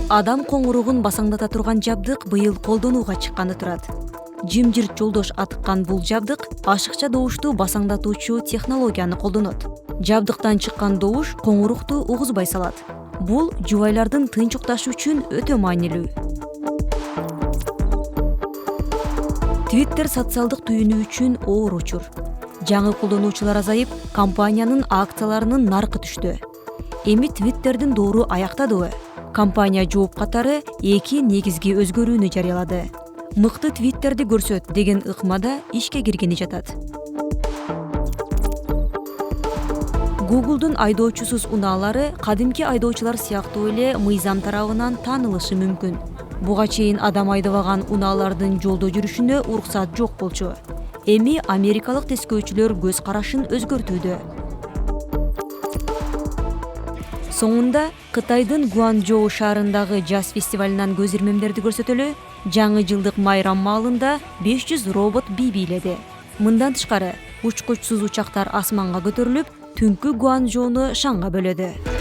адам коңуругун басаңдата турган жабдык быйыл колдонууга чыкканы турат. Жымжырт жолдош атыккан бул жабдык ашыкча добушту басаңдатуучу технологияны колдонот. Жабдыктан чыккан добуш коңурукту угузбай салат. Бул жубайлардын тынч укташы үчүн өтө маанилүү. Twitter социалдык түйүнүү үчүн оор учур. Жаңы колдонуучулар азайып, компаниянын акцияларынын наркы түштү. Эми Twitter'дин доору аяктадыбы? Компания жооп катары 2 негизги өзгөрүүнү жарыялады. Мыкты Twitter'ди көрсөт деген ыкмада ишке киргени жатат. Google'дун айдоочусуз унаалары кадимки айдоочулар сыяктуу эле мыйзам тарабынан таанылышы мүмкүн. Буга чейин адам айдабаган унаалардын жолдо жүрүшүнө уруксат жок болчу. Эми америкалык тескөөчүлөр көз карашын өзгөртүүдө. Соңунда Кытайдын Гуанчжоу шаарындагы жаз фестивалынан көз ирмемдерди көрсөтөлү, жаңы жылдык майрам маалында 500 робот бий бийледи. Мындан тышкары, учкучсуз учактар асманга көтөрүлүп, түнкү Гуанчжоуну шаңга бөлөдү.